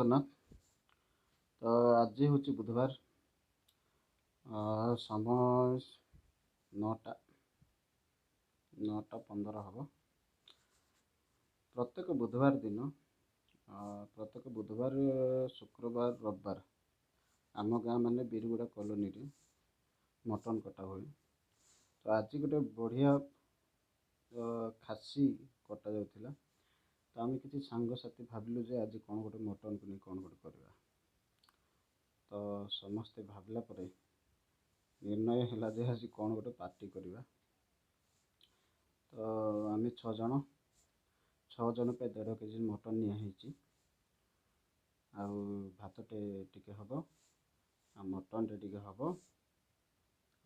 जगन्नाथ। तो आज हूँ बुधवार, समय 9टा 15 हम। प्रत्येक बुधवार दिन, प्रत्येक बुधवार, शुक्रवार, रविवार आम गाँ माने बिरगुड़ा कॉलोनी रे मटन कटा हुए। तो आज गोटे बढ़िया खासी कटा जाउथिला। तो आम किसी सांगसाथी भाविलु जे आज कौन गोटे मटन को नहीं कौन गोटे करवा। तो समस्ते भावला परे निर्णय है जे आज कौन गोटे पार्टी करवा। तो आम 6 जन पे 1.5 केजी मटन नियाही। आउ भातटे टिके हम, मटन टे टिके हम।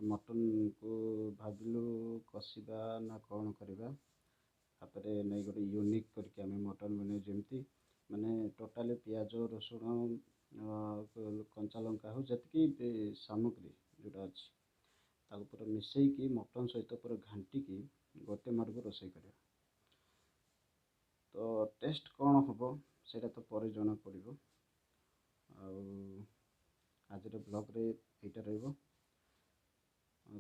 मटन को भाविलु कषिबा ना कौन करवा। तापर नहीं गोटे यूनिक करके आम मटन बने जमती माने टोटाली प्याज रसुण कंचा लंका हो जी सामग्री जोटा अच्छी पूरा मिसईकी मटन सहित पूरा घांटिकी गोटे मार्ग रोषे कर। तो टेस्ट कौन हम से तो पर जना पड़ो। आज ब्लॉग रे यहाँ रही।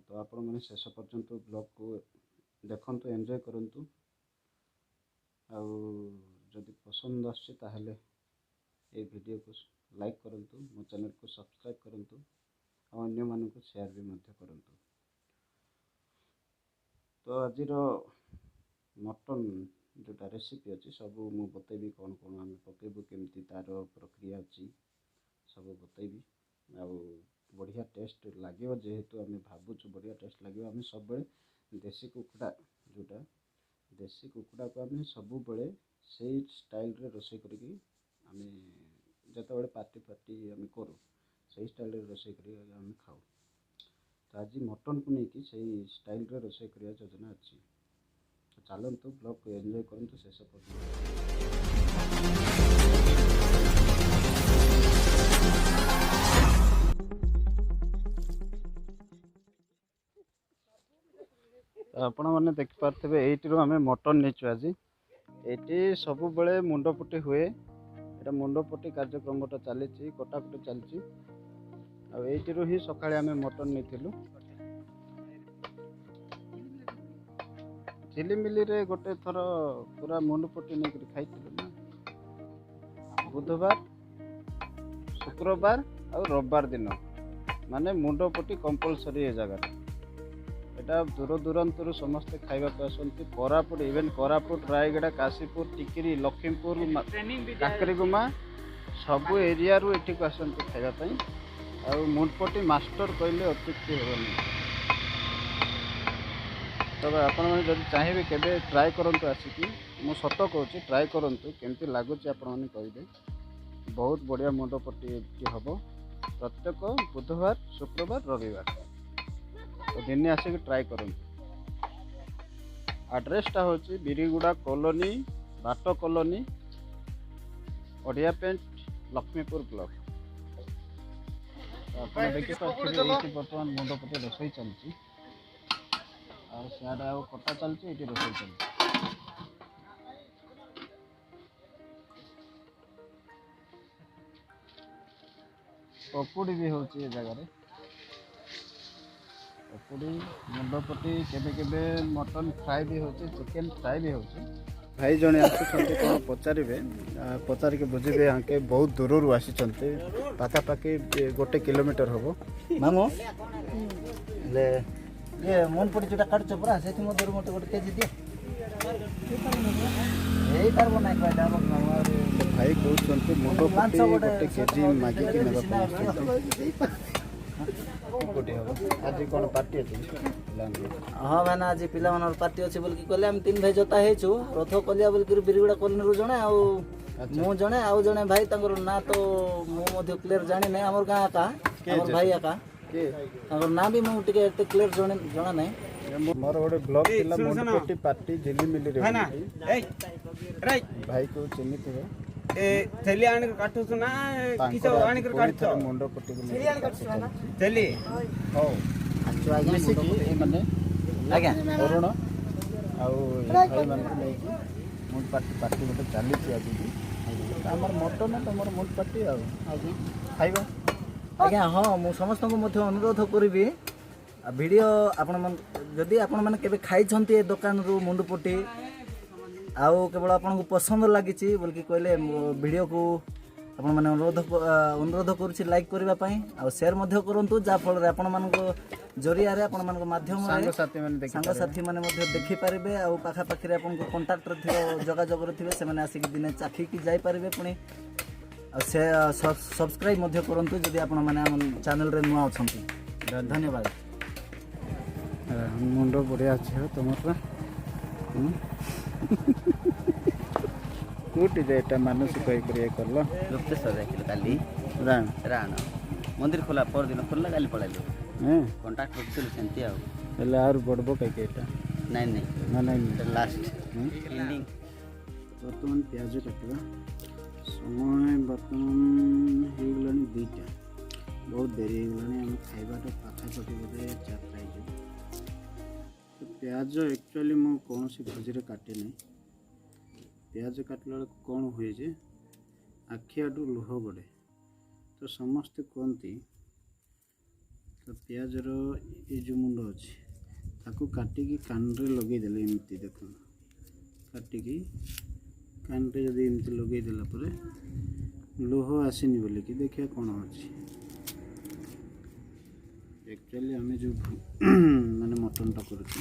तो आपण मैंने शेष पर्यंत ब्लॉग को देखंतु, एंजॉय करंतु। जदि पसंद आसले ये वीडियो को लाइक करंतु, मो चैनल को सब्सक्राइब करंतु, और अन्य मानक शेयर भी मध्य करंतु। तो आज मटन जोटा रेसिपी अच्छी सब मु बतेबी कौन कौन आम पकेबू केमती तार प्रक्रिया अच्छी सब बतेबी। आ बढ़िया टेस्ट लगे जेहेतु आम भावुँ बढ़िया टेस्ट लगे। आम सब देसी कुकुड़ा जोटा देसी कुकुड़ा को आम सब बड़े से स्टाइल रे रोषे करी आम जिते पार्टी आम करूँ से स्टाइल रे रोषे करी आम खाऊ। तो आज मटन को लेकिन से स्टाइल रे रोषे करने योजना अच्छी। तो चलतु ब्लॉग को एंजॉय करंतु शेष पर्यंत। आपण मैंने देखिपे ये आम मटन नहीं आज ये सब बड़े मुंडपुटी हुए। यहाँ मुंडपुटी कार्यक्रम चली कटाकुटी चलती। आईटी ही सका आम मटन नहीं झिलिमिली रे गोटे थर पूरा मुंडपुटी नहीं खाई ना। बुधवार, शुक्रवार और रविवार दिन माने मुंडपुटी कंपलसरी ए जगह। एटा दूर दूरांतर समस्ते खाइबाक आसती। कोरापुट, इवेन कोरापुट, रायगड़ा, काशीपुर, टिकिरी, लक्ष्मीपुर, काकरीगुमा सबू एरिया रू एठी को आसती खाइबापी। आ मुंडपुटी मास्टर कहले अत्युक्ति हेबनी। तब आपण मैंने जब चाहिए केबे ट्राए करंतु आसिकी। मु सत कहूँ ट्राए करंतु केमती लगुच आपण मैंने कहे। बहुत बढ़िया मुंडपुटी हम प्रत्येक बुधवार, शुक्रवार, रविवार। तो दिन आसिक ट्राए करूँ। एड्रेसटा हूँ Birguda colony, Bhat colony, Odia Pent, Laxmipur block. आप देखिए बर्तमान मुंडपुटी रोषे चलती। सियाडे कटा चलती, ये रोषे चलती। पकुड़ी भी होची ये जगह रे। पकुड़ी, मुंडपुटी, केबे मटन फ्राए भी होची, चिकेन फ्राए भी होची। भाई जने आसुछन्ते कोन पचारिबे, पचारिके बुझिबे आके बहुत दूररू आसीछन्ते। पाखापाखि 1 किलोमीटर हबो। मामो ले ये मुंडपुटी जोटा काटछ पुरा सेति मधुर मते 1 केजी दियो। एई तार बनाई कहला भाई कहउछन्ते मुंडपुटी 1 केजी मागी कि नेबा पड़छन्ते। आज कौन पार्टी अच्छी? हाँ भाईना आज पिला पार्टी अच्छे बोल कहले आम 3 भाई जोता हेचु रथ कलिया बोल बिरगुड़ा कॉलोनी जड़े मु जड़े आउ जड़े भाई ना तो मुझे क्लीयर जानी ना आम गाँ का भाई आका ना भी मुझे क्लीयर जना ना। मोर गोटे ब्लॉग थिला मुंडपुटी पार्टी झिलिमिली रे भाई को चिन्ही थे। ए थैली आने को काटो सुना किस आने को काटो मुंडपुटी थैली आने काटो सुना थैली हो अच्छो आगे मुंडपुटी माने आगे अरुण आउ भाई मान को नहीं मुंड पार्टी गोटे चली आज भी ଆମର ମଟନ୍ ତମର ମୁଣ୍ଡ ପାଟି ଆଉ ଖାଇବା। ଆଜ୍ଞା ହଁ ମୁଁ ସମସ୍ତଙ୍କୁ ମଧ୍ୟ ଅନୁରୋଧ କରିବି ଭିଡ଼ିଓ ଯଦି ଆପଣମାନେ କେବେ ଖାଇଛନ୍ତି ଏ ଦୋକାନରୁ ମୁଣ୍ଡପଟି ଆଉ କେବଳ ଆପଣଙ୍କୁ ପସନ୍ଦ ଲାଗିଛି ବୋଲିକି କହିଲେ ଭିଡ଼ିଓକୁ ଆପଣମାନେ ଅନୁରୋଧ କରୁଛି ଲାଇକ୍ କରିବା ପାଇଁ ଆଉ ସେୟାର ମଧ୍ୟ କରନ୍ତୁ, ଯାହାଫଳରେ ଆପଣମାନଙ୍କ ଜରିଆରେ ଆପଣମାନଙ୍କ ମାଧ୍ୟମରେ ସାଙ୍ଗସାଥିମାନେ ମଧ୍ୟ ଦେଖିପାରିବେ ଆଉ ପାଖାପାଖିରେ ଆପଣଙ୍କ କଣ୍ଟାକ୍ଟରେ ଥିବ ଯୋଗାଯୋଗରେ ଥିବେ ସେମାନେ ଆସିକି ଦିନେ ଚାଖିକି ଯାଇପାରିବେ। ପୁଣି ଆଉ ସେ ସବସ୍କ୍ରାଇବ୍ ମଧ୍ୟ କରନ୍ତୁ ଯଦି ଆପଣମାନେ ଆମ ଚ୍ୟାନେଲରେ ନୂଆ ଅଛନ୍ତି। ଧନ୍ୟବାଦ। ମୁଣ୍ଡ ବଢ଼ିଆ ଅଛି ତମର କୋଉଠି ଯେ ଏଇଟା ମାନସିକ ହେଇକରି କଲ? ଗୁପ୍ତେଶ୍ୱର ଯାଇଥିଲୁ କାଲି ରାଣ ମନ୍ଦିର ଖୋଲା ପରଦିନ ଖୋଲିଲା କାଲି ପଳେଇଲୁ। କଣ୍ଟାକ୍ଟ ରଖିଥିଲୁ ସେମିତି ଆଉ ହେଲେ ଆହୁରି ବଢ଼ବ କାହିଁକି ଏଇଟା? ନାଇଁ ଲାଷ୍ଟ ଏଣ୍ଡିଂ। ବର୍ତ୍ତମାନ ପିଆଜ କାଟିବା ସମୟ ବର୍ତ୍ତମାନ ହେଇଗଲାଣି 2ଟା, ବହୁତ ଡେରି ହେଇଗଲାଣି। ଆମେ ଖାଇବାଟା ପାଖାପାଖି ବୋଧେ 4ଟା ହେଇଯିବ। ତ ପିଆଜ ଆକ୍ଚୁଆଲି ମୁଁ କୌଣସି ଭୋଜିରେ କାଟିନି। ପିଆଜ କାଟିଲା ବେଳକୁ କ'ଣ ହୁଏ ଯେ ଆଖି ଆଡ଼ୁ ଲୁହ ଗଡ଼େ। ତ ସମସ୍ତେ କୁହନ୍ତି ତ ପିଆଜର ଏ ଯେଉଁ ମୁଣ୍ଡ ଅଛି ତାକୁ କାଟିକି କାନରେ ଲଗେଇଦେଲେ ଏମିତି ଦେଖନ୍ତୁ, କାଟିକି କାନରେ ଯଦି ଏମିତି ଲଗେଇଦେଲା ପରେ ଲୁହ ଆସିନି ବୋଲିକି ଦେଖିବା କ'ଣ ଅଛି। ଆକ୍ଚୁଆଲି ଆମେ ଯେଉଁ ମାନେ ମଟନ୍ଟା କରୁଛୁ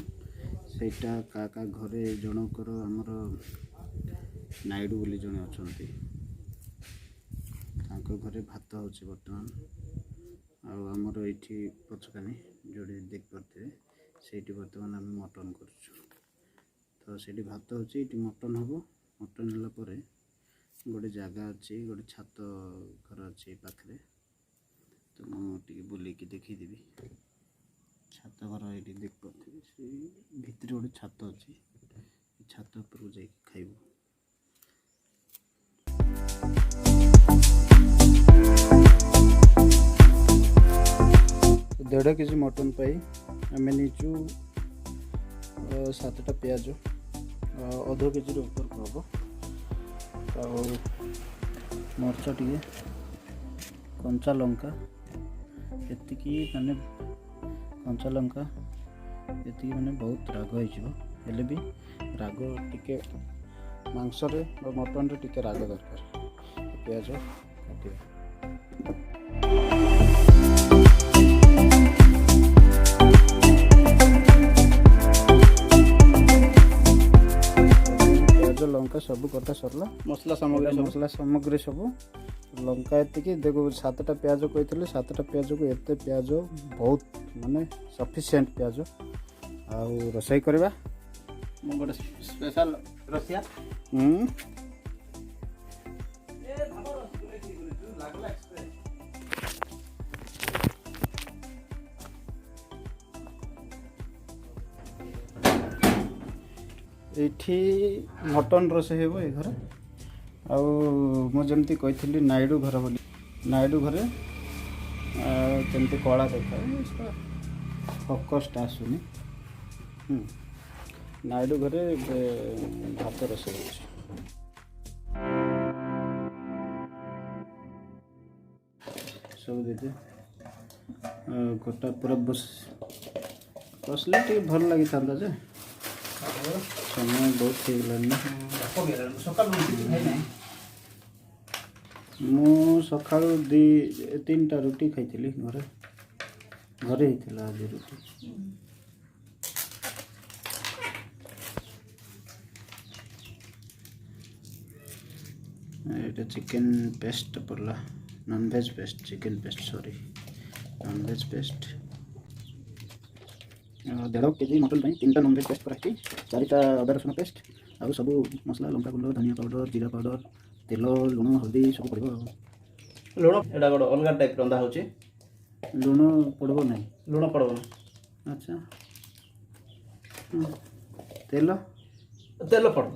ସେଇଟା କାହା ଘରେ ଜଣଙ୍କର ଆମର ନାଇଡ଼ୁ ବୋଲି ଜଣେ ଅଛନ୍ତି, ତାଙ୍କ ଘରେ ଭାତ ହେଉଛି ବର୍ତ୍ତମାନ। ଆଉ ଆମର ଏଇଠି ପଛକାନି ଯେଉଁଠି ଦେଖିପାରୁଥିବେ ସେଇଠି ବର୍ତ୍ତମାନ ଆମେ ମଟନ୍ କରୁଛୁ। ତ ସେଇଠି ଭାତ ହେଉଛି, ଏଇଠି ମଟନ୍ ହେବ। ମଟନ୍ ହେଲା ପରେ ଗୋଟେ ଜାଗା ଅଛି, ଗୋଟେ ଛାତ ଘର ଅଛି ପାଖରେ। ତ ମୁଁ ଟିକେ ବୁଲେଇକି ଦେଖେଇଦେବି। ଛାତ ଘର ଏଇଠି ଦେଖିପାରୁଥିବେ, ସେଇ ଭିତରେ ଗୋଟେ ଛାତ ଅଛି, ଛାତ ଉପରକୁ ଯାଇକି ଖାଇବୁ। 1.5 କେଜି ମଟନ୍ ପାଇଁ ଆମେ ନେଇଛୁ 7ଟା ପିଆଜ, 0.5 କେଜିର ଉପରକୁ ହେବ। ଆଉ ମରିଚ ଟିକେ, କଞ୍ଚା ଲଙ୍କା ଏତିକି, ମାନେ କଞ୍ଚା ଲଙ୍କା ଏତିକି ମାନେ ବହୁତ ରାଗ ହେଇଯିବ, ହେଲେ ବି ରାଗ ଟିକେ ମାଂସରେ ବା ମଟନ୍ରେ ଟିକେ ରାଗ ଦରକାର। ପିଆଜ କାଟିବା। ପିଆଜ ଲଙ୍କା ସବୁ କଟା ସରିଲା, ମସଲା ସାମଗ୍ରୀ ସବୁ ଲଙ୍କା ଏତିକି ଦେଖୁ। 7ଟା ପିଆଜ କହିଥିଲି, 7ଟା ପିଆଜକୁ ଏତେ ପିଆଜ ବହୁତ ମାନେ ସଫିସିଏଣ୍ଟ ପିଆଜ। ଆଉ ରୋଷେଇ କରିବା। ମୁଁ ଗୋଟେ ସ୍ପେଶାଲ ରୋଷେଇଆ। ଏଇଠି ମଟନ୍ ରୋଷେଇ ହେବ ଏ ଘରେ। ଆଉ ମୁଁ ଯେମିତି କହିଥିଲି ନାଇଡ଼ୁ ଘର ବୋଲି, ନାଇଡ଼ୁ ଘରେ କେମିତି କଳା ଦେଖାଏ, ଫୋକସ୍ଟା ଆସୁନି। ନାଇଡ଼ୁ ଘରେ ଭାତ ରୋଷେଇ ହେଉଛି। ସବୁ ଦେଇଦେ, ଗୋଟା ପୁରା ବସିଲେ ଟିକେ ଭଲ ଲାଗିଥାନ୍ତା ଯେ ସମୟ ବହୁତ ହେଇଗଲାଣି ନା। ମୁଁ ସକାଳୁ 3ଟା ରୁଟି ଖାଇଥିଲି, ଘରେ ହେଇଥିଲା ଆଜି ରୁଟି। ଏଇଟା ଚିକେନ୍ ପେଷ୍ଟ ପଡ଼ିଲା, ନନଭେଜ୍ ପେଷ୍ଟ, ଚିକେନ୍ ପେଷ୍ଟ ସରି ନନଭେଜ୍ ପେଷ୍ଟ। 1.5 କେଜି ମଟନ୍ ପାଇଁ 3ଟା ନନଭେଜ୍ ପେଷ୍ଟ କରାହେଇଛି, 4ଟା ଅଦା ରସୁଣ ପେଷ୍ଟ, ଆଉ ସବୁ ମସଲା, ଲଙ୍କା ଗୁଣ୍ଡ, ଧନିଆ ପାଉଡ଼ର, ଜିରା ପାଉଡ଼ର, ତେଲ, ଲୁଣ, ହଳଦୀ ସବୁ ପଡ଼ିବ। ଲୁଣ ଏଇଟା ଗୋଟେ ଅଲଗା ଟାଇପ୍ ରନ୍ଧା ହେଉଛି। ଲୁଣ ପଡ଼ିବ ନାହିଁ? ଲୁଣ ପଡ଼ିବ ନା। ଆଚ୍ଛା। ତେଲ ପଡ଼ିବ।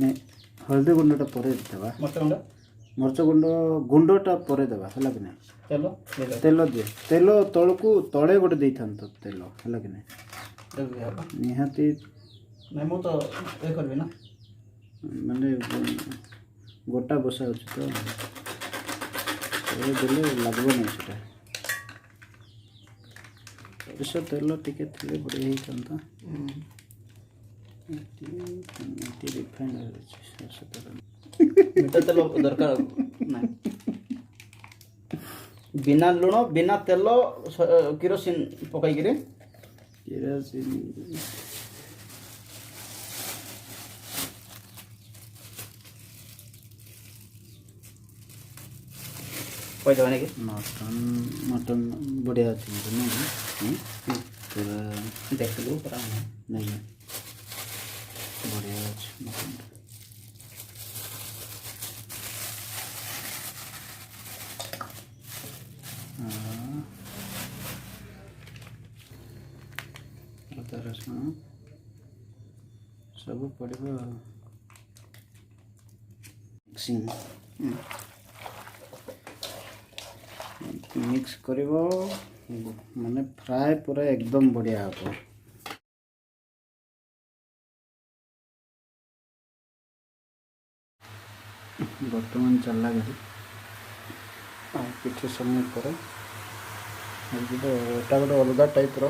ନାଇଁ, ହଳଦୀ ଗୁଣ୍ଡଟା ପରେ ଦେବା, ମରିଚ ଗୁଣ୍ଡଟା ପରେ ଦେବା, ହେଲା କି ନାହିଁ? ତେଲ ଦିଏ, ତେଲ ତଳକୁ ତଳେ ଗୋଟେ ଦେଇଥାନ୍ତ ତେଲ, ହେଲା କି ନାହିଁ? ନିହାତି ନାଇଁ ମୁଁ ତ ଏ କରିବି ନା ମାନେ ଗୋଟା ବସା ଅଛି ତ ଦେଲେ ଲାଗିବ ନାହିଁ ସେଟା। ସୋରିଷ ତେଲ ଟିକେ ଥିଲେ ବଢ଼ିଆ ହେଇଥାନ୍ତା। ଏଠି ରିଫାଇଣ୍ଡ ଅଛି ସୋରିଷ ତେଲ। ମିଠା ତେଲ ଦରକାର ନାହିଁ। ବିନା ଲୁଣ ବିନା ତେଲ କିରୋସିନ ପକାଇକିରି କିରୋସିନ କହିଦେବା ନାଇଁ କି ମଟନ ବଢ଼ିଆ ଅଛି ପୁରା ଦେଖିଲୁ ପୁରା ନାଇଁ ବଢ଼ିଆ ଅଛି ମଟନ। ଅଦା ରସୁଣ ସବୁ ପଡ଼ିବ। ମିକ୍ସ କରିବ ମାନେ ଫ୍ରାଏ ପୁରା ଏକଦମ ବଢ଼ିଆ ହେବ। ବର୍ତ୍ତମାନ ଚାଲିଲା ଗାଡ଼ି କିଛି ସମୟ ପରେ ଏଟା ଗୋଟେ ଅଲଗା ଟାଇପ୍ର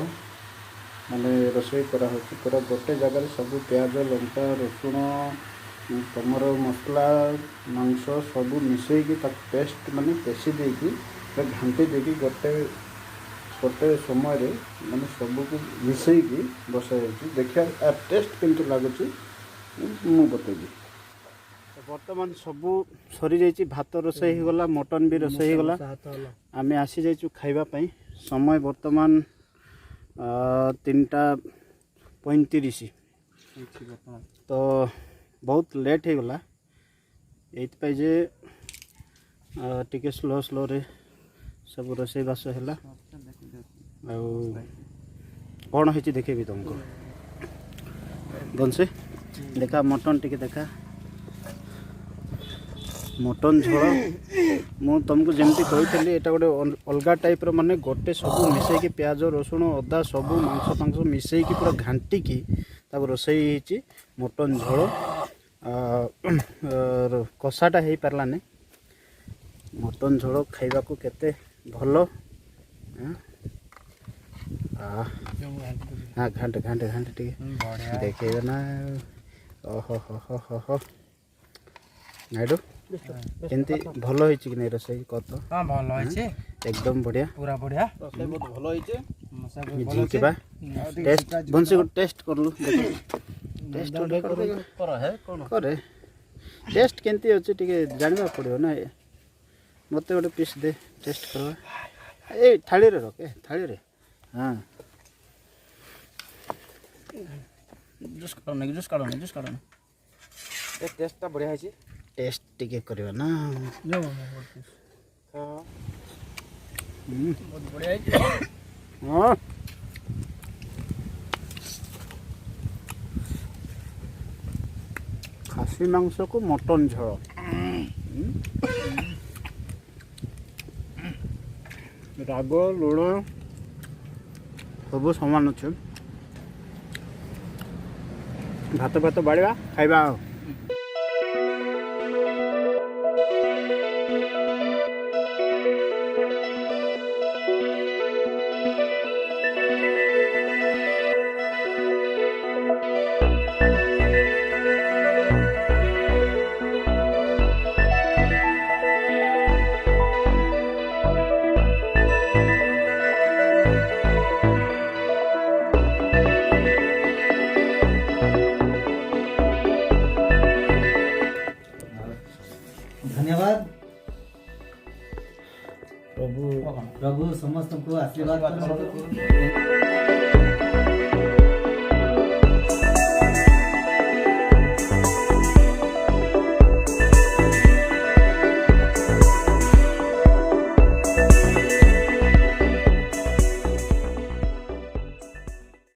ମାନେ ରୋଷେଇ କରାହେଉଛି। ପୁରା ଗୋଟେ ଜାଗାରେ ସବୁ ପିଆଜ ଲଙ୍କା ରସୁଣ ତମର ମସଲା ମାଂସ ସବୁ ମିଶେଇକି ତାକୁ ପେଷ୍ଟ ମାନେ ପେଷି ଦେଇକି ଘାଣ୍ଟି ଦେଇକି ଗୋଟେ ସମୟରେ ମାନେ ସବୁକୁ ମିଶେଇକି ବସାଯାଇଛି। ଦେଖିବା ଟେଷ୍ଟ କେମିତି ଲାଗୁଛି ମୁଁ ବତେଇବି। ବର୍ତ୍ତମାନ ସବୁ ସରିଯାଇଛି। ଭାତ ରୋଷେଇ ହେଇଗଲା, ମଟନ୍ ବି ରୋଷେଇ ହେଇଗଲା। ଆମେ ଆସିଯାଇଛୁ ଖାଇବା ପାଇଁ। ସମୟ ବର୍ତ୍ତମାନ 3:35 ତ ବହୁତ ଲେଟ୍ ହେଇଗଲା ଏଇଥିପାଇଁ ଯେ ଟିକେ ସ୍ଲୋରେ ସବୁ ରୋଷେଇବାସ ହେଲା। ଆଉ କ'ଣ ହେଇଛି ଦେଖେଇବି ତୁମକୁ। ବଂଶୀ ଦେଖା ମଟନ୍ ଟିକେ ଦେଖା। ମଟନ୍ ଝୋଳ ମୁଁ ତୁମକୁ ଯେମିତି କହିଥିଲି ଏଇଟା ଗୋଟେ ଅଲଗା ଟାଇପ୍ର ମାନେ ଗୋଟେ ସବୁ ମିଶେଇକି ପିଆଜ ରସୁଣ ଅଦା ସବୁ ମାଂସ ଫାଂସ ମିଶେଇକି ପୁରା ଘାଣ୍ଟିକି ତାକୁ ରୋଷେଇ ହେଇଛି ମଟନ୍ ଝୋଳ। କଷାଟା ହେଇପାରିଲାନି। ମଟନ୍ ଝୋଳ ଖାଇବାକୁ କେତେ ଭଲ। ହଁ ଘାଣ୍ଟେ ଟିକେ ଦେଖେଇବେ ନା। ଓହୋ ନାଇଡୁ କେମିତି ଭଲ ହେଇଛି କି ନାଇଁ ରୋଷେଇ କହ ତ? ହଁ ଭଲ ହେଇଛି ଏକଦମ ବଢ଼ିଆ ପୁରା ବଢିଆ ରୋଷେଇ ବହୁତ ଭଲ ହେଇଛି। ଝିଙ୍କିବା ଟେଷ୍ଟ ବଂଶୀ ଗୋଟେ ଟେଷ୍ଟ କରିଲୁ ଟେଷ୍ଟ କରେ ଟେଷ୍ଟ କେମିତି ଅଛି ଟିକେ ଜାଣିବାକୁ ପଡ଼ିବ ନା। ମୋତେ ଗୋଟେ ପିସ୍ ଦେ ଟେଷ୍ଟ କରିବା। ଏଇ ଥାଳିରେ ରଖେ ଥାଳିରେ। ହଁ ଜୁସ୍ କାଢ଼ନି ଏ ଟେଷ୍ଟଟା ବଢିଆ ହେଇଛି। ଟେଷ୍ଟ ଟିକେ କରିବା ନା। ବହୁତ ବଢ଼ିଆ ହେଇଛି। ହଁ ଖାସି ମାଂସକୁ ମଟନ୍ ଝୋଳ ରାଗ ଲୁଣ ସବୁ ସମାନ ଅଛି। ଭାତ ବାଢ଼ିବା ଖାଇବା ଆଉ। धन्यवाद प्रभु समस्त को आशीर्वाद